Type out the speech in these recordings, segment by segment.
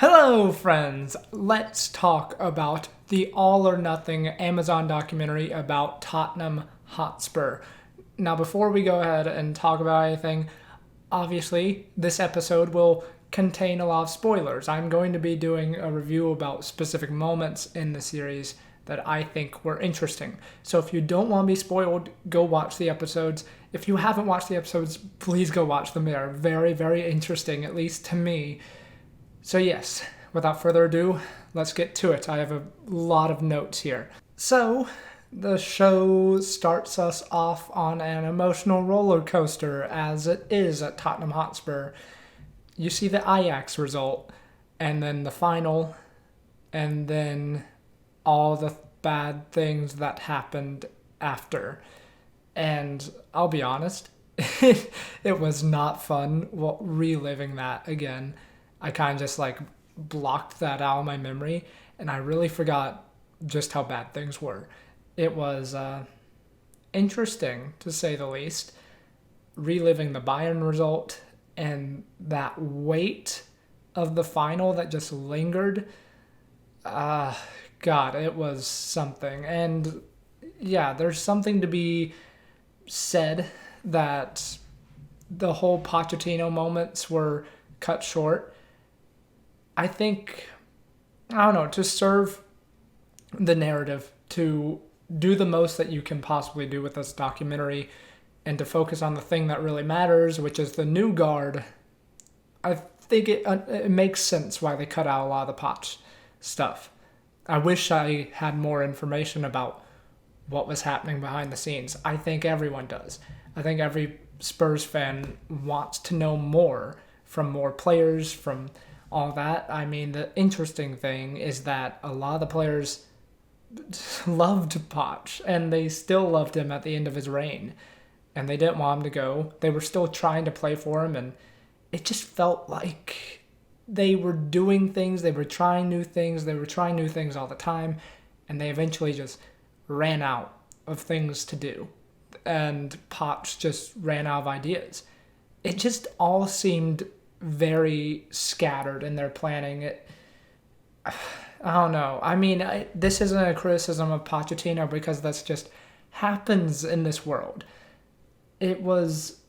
Hello, friends! Let's talk about the All or Nothing Amazon documentary about Tottenham Hotspur. Now, before we go ahead and talk about anything, obviously, this episode will contain a lot of spoilers. I'm going to be doing a review about specific moments in the series that I think were interesting. So if you don't want to be spoiled, go watch the episodes. If you haven't watched the episodes, please go watch them. They are very, very interesting, at least to me. So yes, without further ado, let's get to it. I have a lot of notes here. So, the show starts us off on an emotional roller coaster, as it is at Tottenham Hotspur. You see the Ajax result, and then the final, and then all the bad things that happened after. And I'll be honest, it was not fun reliving that again. I kind of just blocked that out of my memory, and I really forgot just how bad things were. It was interesting, to say the least, reliving the Bayern result and that weight of the final that just lingered. God, it was something. And yeah, there's something to be said that the whole Pochettino moments were cut short. I think, to serve the narrative, to do the most that you can possibly do with this documentary, and to focus on the thing that really matters, which is the new guard. I think it makes sense why they cut out a lot of the Poch stuff. I wish I had more information about what was happening behind the scenes. I think everyone does. I think every Spurs fan wants to know more from more players, from all that. I mean, the interesting thing is that a lot of the players loved Poch, and they still loved him at the end of his reign, and they didn't want him to go. They were still trying to play for him, and it just felt like they were doing things, they were trying new things all the time, and they eventually just ran out of things to do, and Poch just ran out of ideas. It just all seemed very scattered in their planning. I don't know. I mean, this isn't a criticism of Pochettino, because that's just happens in this world. It was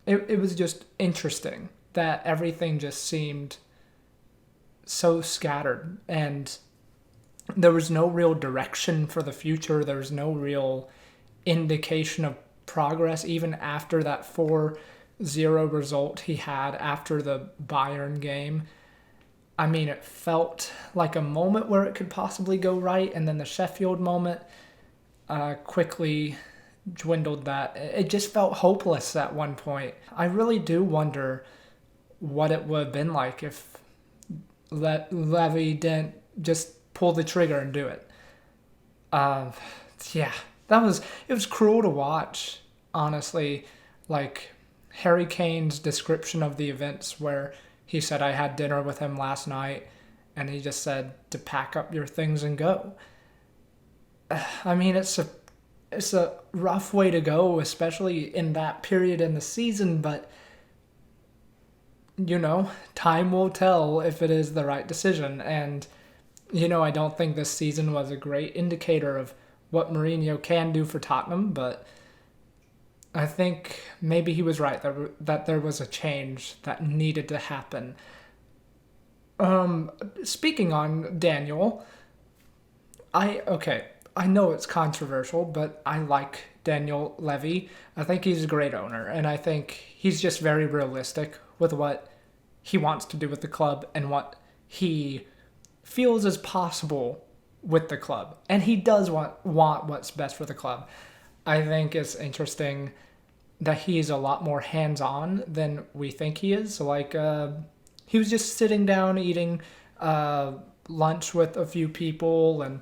just interesting that everything just seemed so scattered, and there was no real direction for the future. There was no real indication of progress, even after that 4-0 result he had after the Bayern game. I mean, it felt like a moment where it could possibly go right, and then the Sheffield moment quickly dwindled that. It just felt hopeless at one point. I really do wonder what it would have been like if Levy didn't just pull the trigger and do it. Yeah, it was cruel to watch, honestly. Like Harry Kane's description of the events, where he said, I had dinner with him last night, and he just said to pack up your things and go. I mean, it's a rough way to go, especially in that period in the season, but time will tell if it is the right decision. And I don't think this season was a great indicator of what Mourinho can do for Tottenham, but I think maybe he was right that there was a change that needed to happen. Speaking on Daniel, I know it's controversial, but I like Daniel Levy. I think he's a great owner, and I think he's just very realistic with what he wants to do with the club and what he feels is possible with the club. And he does want what's best for the club. I think it's interesting that he's a lot more hands-on than we think he is. He was just sitting down eating lunch with a few people and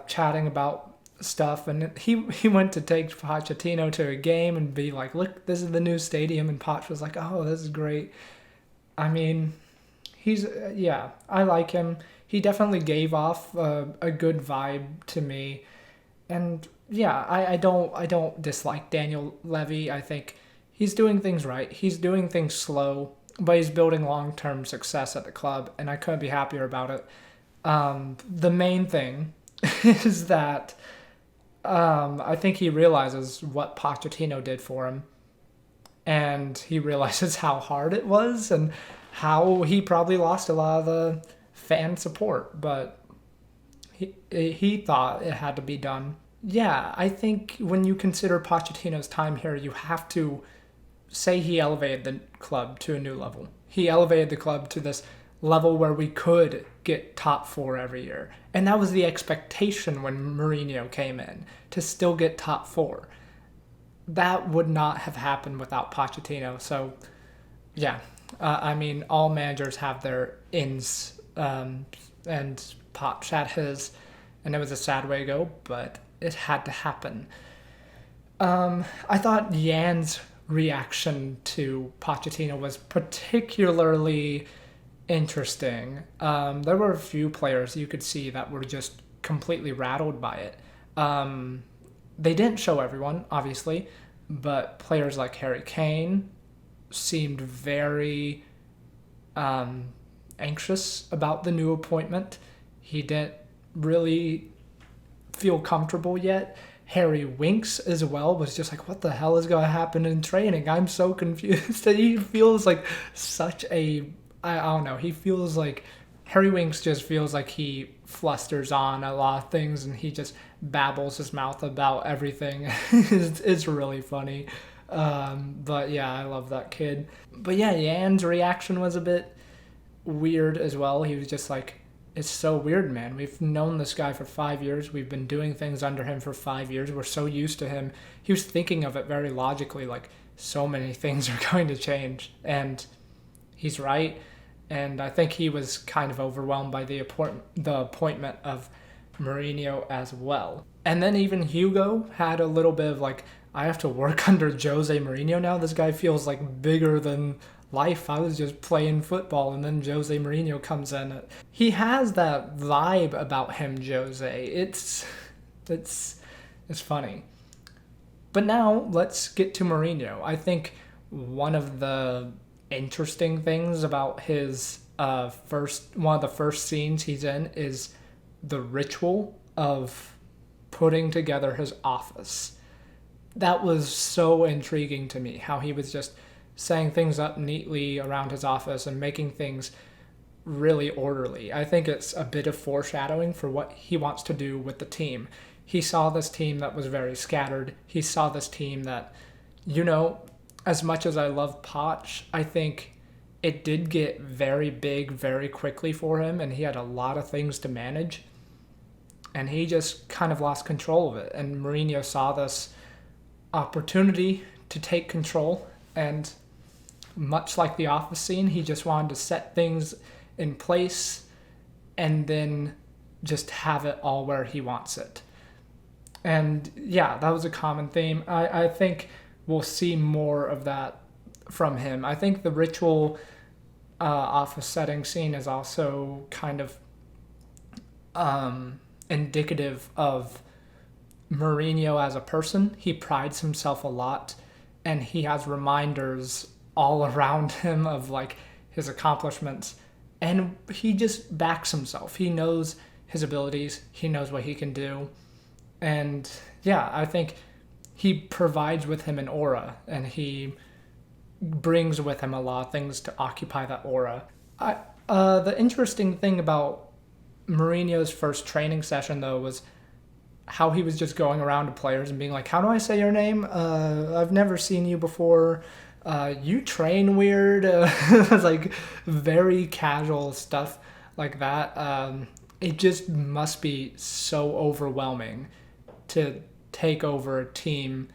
chatting about stuff. And he went to take Pochettino to a game and be like, look, this is the new stadium. And Poch was like, oh, this is great. I mean, I like him. He definitely gave off a good vibe to me. And yeah, I don't dislike Daniel Levy. I think he's doing things right. He's doing things slow. but he's building long-term success at the club, and I couldn't be happier about it. The main thing is that I think he realizes what Pochettino did for him, and he realizes how hard it was and how he probably lost a lot of the fan support, but he thought it had to be done. Yeah, I think when you consider Pochettino's time here, you have to say he elevated the club to a new level. He elevated the club to this level where we could get top 4 every year. And that was the expectation when Mourinho came in, to still get top 4. That would not have happened without Pochettino. So, yeah, I mean, all managers have their ins, and Poch had his, and it was a sad way to go, but it had to happen. I thought Jan's reaction to Pochettino was particularly interesting. There were a few players you could see that were just completely rattled by it. They didn't show everyone, obviously, but players like Harry Kane seemed very anxious about the new appointment. He didn't really feel comfortable yet. Harry Winks as well was just like, what the hell is going to happen in training? I'm so confused. He feels like such a, I don't know, he feels like, Harry Winks just feels like he flusters on a lot of things and he just babbles his mouth about everything. It's really funny. But yeah, I love that kid. But yeah, Jan's reaction was a bit weird as well. He was just like, it's so weird, man. We've known this guy for 5 years. We've been doing things under him for 5 years. We're so used to him. He was thinking of it very logically, like so many things are going to change. And he's right. And I think he was kind of overwhelmed by the appointment of Mourinho as well. And then even Hugo had a little bit of like, I have to work under Jose Mourinho now. This guy feels like bigger than life. I was just playing football and then Jose Mourinho comes in. He has that vibe about him, Jose. It's funny. But now let's get to Mourinho. I think one of the interesting things about his one of the first scenes he's in is the ritual of putting together his office. That was so intriguing to me, how he was just setting things up neatly around his office and making things really orderly. I think it's a bit of foreshadowing for what he wants to do with the team. He saw this team that was very scattered. He saw this team that, as much as I love Poch, I think it did get very big very quickly for him, and he had a lot of things to manage. And he just kind of lost control of it. And Mourinho saw this opportunity to take control, and much like the office scene, he just wanted to set things in place and then just have it all where he wants it. And yeah, that was a common theme. I think we'll see more of that from him. I think the ritual office setting scene is also kind of indicative of Mourinho as a person. He prides himself a lot, and he has reminders all around him of like his accomplishments, and he just backs himself. He knows his abilities, he knows what he can do, and yeah, I think he provides with him an aura, and he brings with him a lot of things to occupy that aura. The interesting thing about Mourinho's first training session though was how he was just going around to players and being like, how do I say your name? I've never seen you before. You train weird. It was like very casual stuff like that. It just must be so overwhelming to take over a team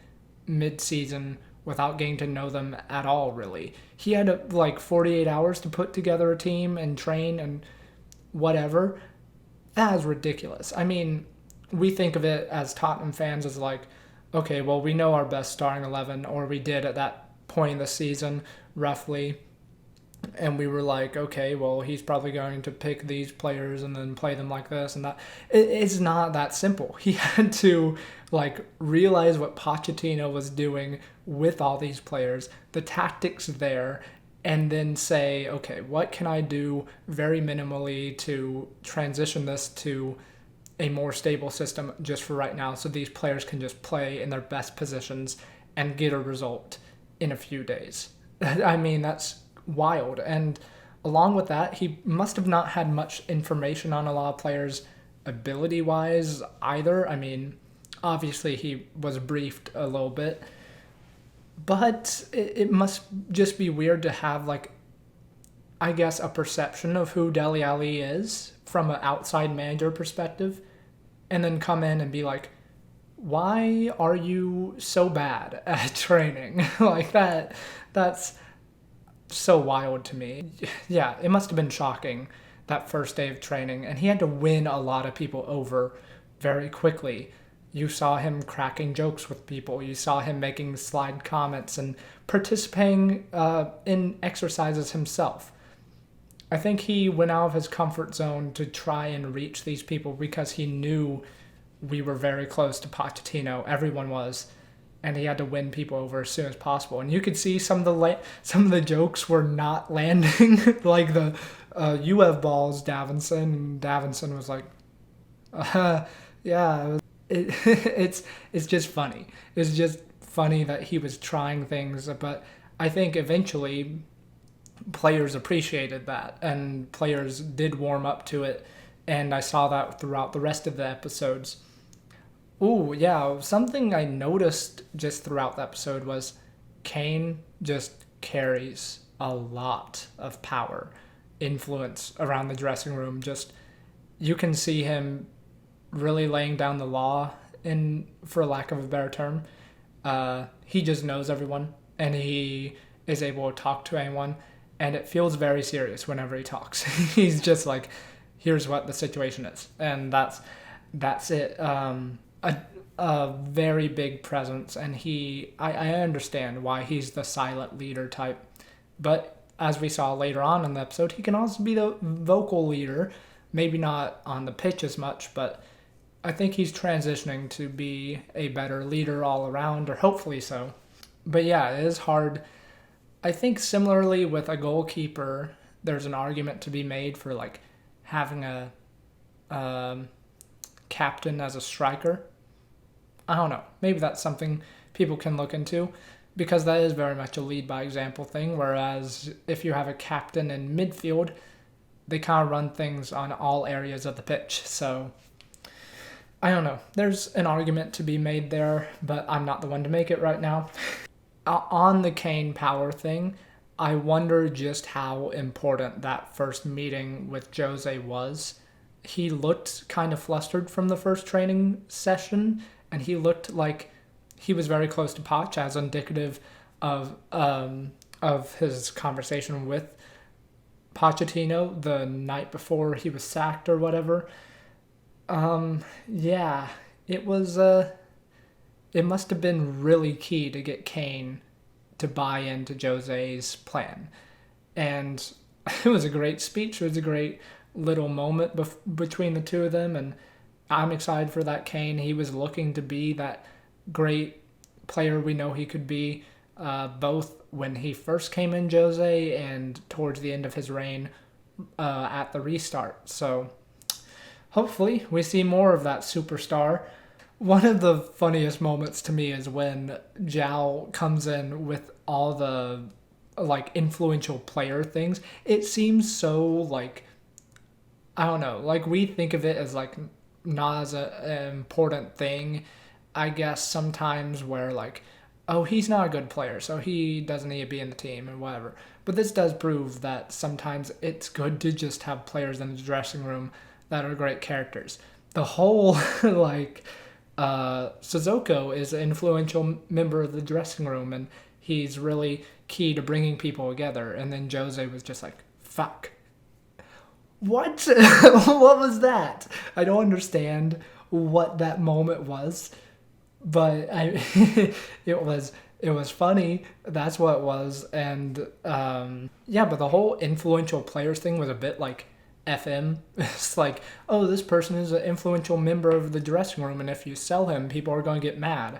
mid-season without getting to know them at all, really. He had like 48 hours to put together a team and train and whatever. That is ridiculous. I mean, we think of it as Tottenham fans as like, okay, well, we know our best starting 11, or we did at that point in the season, roughly. And we were like, okay, well, he's probably going to pick these players and then play them like this and that. It's not that simple. He had to like realize what Pochettino was doing with all these players, the tactics there, and then say, okay, what can I do very minimally to transition this to a more stable system just for right now so these players can just play in their best positions and get a result in a few days. I mean, that's wild. And along with that, he must have not had much information on a lot of players ability wise either. I mean, obviously he was briefed a little bit, but it must just be weird to have, like, I guess, a perception of who Dele Alli is from an outside manager perspective, and then come in and be like, why are you so bad at training? Like that's so wild to me. Yeah, it must have been shocking that first day of training, and he had to win a lot of people over very quickly. You saw him cracking jokes with people. You saw him making slide comments and participating in exercises himself. I think he went out of his comfort zone to try and reach these people because he knew we were very close to Pochettino. Everyone was, and he had to win people over as soon as possible. And you could see some of the jokes were not landing, like the "you have balls, Davinson." And Davinson was like, "Yeah." It's just funny. It's just funny that he was trying things, but I think eventually players appreciated that, and players did warm up to it, and I saw that throughout the rest of the episodes. Ooh, yeah, something I noticed just throughout the episode was Kane just carries a lot of power, influence around the dressing room. Just, you can see him really laying down the law, in for lack of a better term. He just knows everyone, and he is able to talk to anyone, and it feels very serious whenever he talks. He's just like, here's what the situation is, and that's it. A very big presence, and I understand why he's the silent leader type, but as we saw later on in the episode, he can also be the vocal leader, maybe not on the pitch as much, but I think he's transitioning to be a better leader all around, or hopefully so. But yeah, it is hard. I think similarly with a goalkeeper, there's an argument to be made for like having a captain as a striker. I don't know. Maybe that's something people can look into, because that is very much a lead by example thing. Whereas if you have a captain in midfield, they kind of run things on all areas of the pitch. So I don't know. There's an argument to be made there, but I'm not the one to make it right now. On the Kane power thing, I wonder just how important that first meeting with Jose was. He looked kind of flustered from the first training session, and he looked like he was very close to Poch, as indicative of his conversation with Pochettino the night before he was sacked or whatever. Yeah, it was it must have been really key to get Kane to buy into Jose's plan. And it was a great speech. It was a great little moment between the two of them, and I'm excited for that Kane. He was looking to be that great player we know he could be, both when he first came in Jose and towards the end of his reign at the restart. So hopefully we see more of that superstar. One of the funniest moments to me is when Zhao comes in with all the like influential player things. It seems so like, I don't know, like we think of it as like not as an important thing, I guess, sometimes, where like, oh, he's not a good player, so he doesn't need to be in the team and whatever. But this does prove that sometimes it's good to just have players in the dressing room that are great characters. The whole like Sissoko is an influential member of the dressing room, and he's really key to bringing people together. And then Jose was just like, fuck. What? What was that? I don't understand what that moment was, but it was funny. That's what it was. And yeah, but the whole influential players thing was a bit like FM. It's like, oh, this person is an influential member of the dressing room, and if you sell him, people are going to get mad.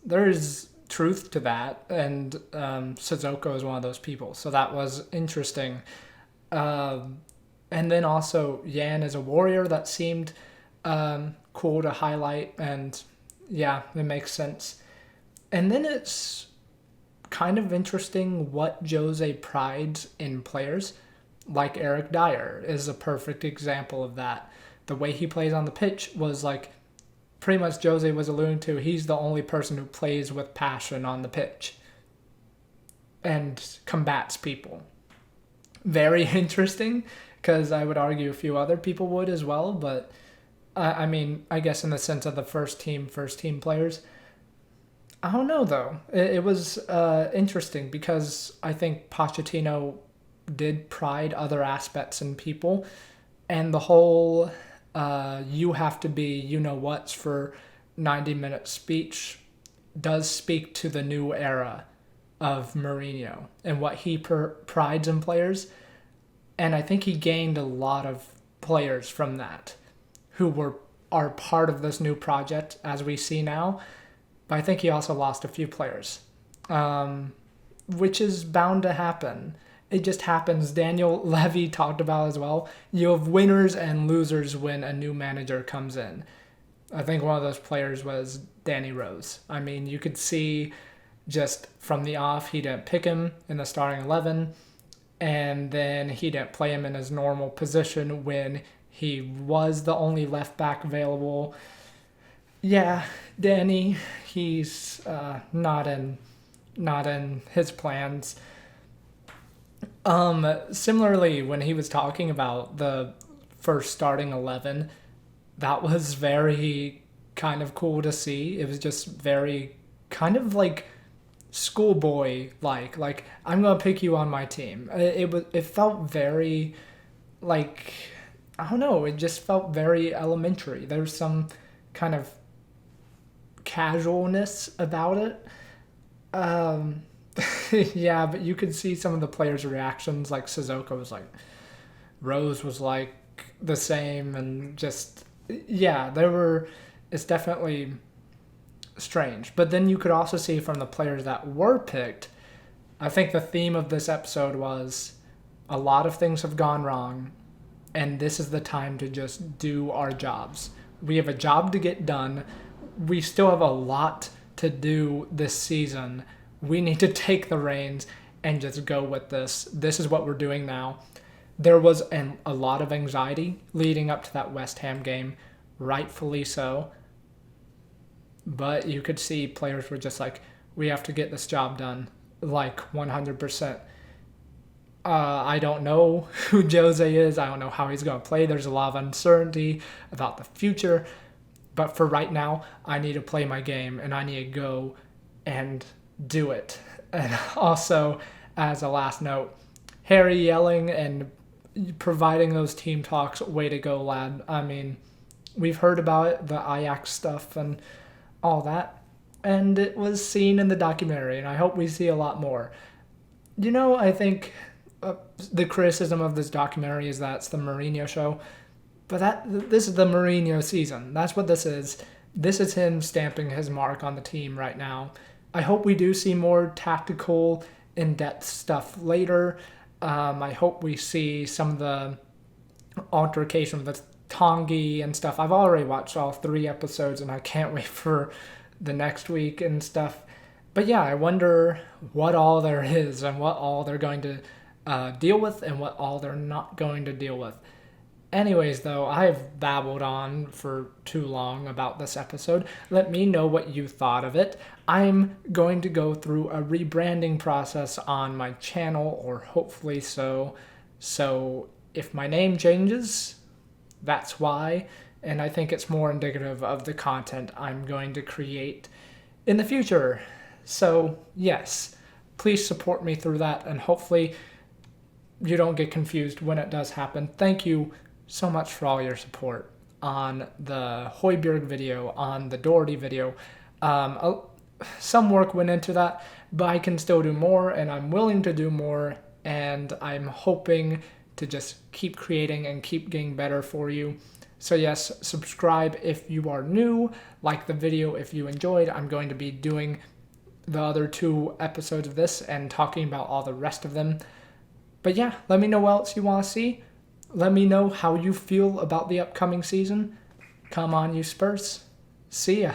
There's truth to that, and Sissoko is one of those people. So that was interesting. And then also Yan is a warrior that seemed cool to highlight, and yeah, it makes sense. And then it's kind of interesting what Jose prides in players, like Eric Dyer is a perfect example of that. The way he plays on the pitch was like pretty much Jose was alluding to, he's the only person who plays with passion on the pitch and combats people. Very interesting, because I would argue a few other people would as well, but I mean, I guess in the sense of the first team players. I don't know, though. It was interesting because I think Pochettino did pride other aspects in people, and the whole you have to be you-know-whats for 90-minute speech does speak to the new era of Mourinho and what he prides in players. And I think he gained a lot of players from that who are part of this new project as we see now. But I think he also lost a few players, which is bound to happen. It just happens. Daniel Levy talked about as well. You have winners and losers when a new manager comes in. I think one of those players was Danny Rose. I mean, you could see just from the off, he didn't pick him in the starting 11, and then he didn't play him in his normal position when he was the only left back available. Yeah, Danny, he's not in his plans. Similarly, when he was talking about the first starting 11, that was very kind of cool to see. It was just very kind of like schoolboy like I'm gonna pick you on my team. It felt very like, I don't know, it just felt very elementary. There's some kind of casualness about it. Yeah, but you could see some of the players' reactions. Like Sissoko was like, Rose was like the same, and just yeah, it's definitely strange. But then you could also see from the players that were picked, I think the theme of this episode was a lot of things have gone wrong, and this is the time to just do our jobs. We have a job to get done. We still have a lot to do this season. We need to take the reins and just go with this. This is what we're doing now. There was a lot of anxiety leading up to that West Ham game, rightfully so. But you could see players were just like, we have to get this job done, like 100%. I don't know who Jose is. I don't know how he's going to play. There's a lot of uncertainty about the future. But for right now, I need to play my game, and I need to go and do it. And also, as a last note, Harry yelling and providing those team talks, way to go, lad. I mean, we've heard about it, the Ajax stuff and all that, and it was seen in the documentary, and I hope we see a lot more. I think the criticism of this documentary is that it's the Mourinho show, but this is the Mourinho season. That's what this is. This is him stamping his mark on the team right now. I hope we do see more tactical, in-depth stuff later. I hope we see some of the altercation with Tongi and stuff. I've already watched all 3 episodes, and I can't wait for the next week and stuff. But yeah, I wonder what all there is and what all they're going to deal with and what all they're not going to deal with. Anyways, though, I've babbled on for too long about this episode. Let me know what you thought of it. I'm going to go through a rebranding process on my channel, or hopefully so. So if my name changes, that's why. And I think it's more indicative of the content I'm going to create in the future. So yes, please support me through that, and hopefully you don't get confused when it does happen. Thank you so much for all your support on the Højbjerg video, on the Doherty video. Some work went into that, but I can still do more, and I'm willing to do more, and I'm hoping to just keep creating and keep getting better for you. So yes, subscribe if you are new, like the video if you enjoyed. I'm going to be doing the other 2 episodes of this and talking about all the rest of them. But yeah, let me know what else you want to see. Let me know how you feel about the upcoming season. Come on, you Spurs. See ya.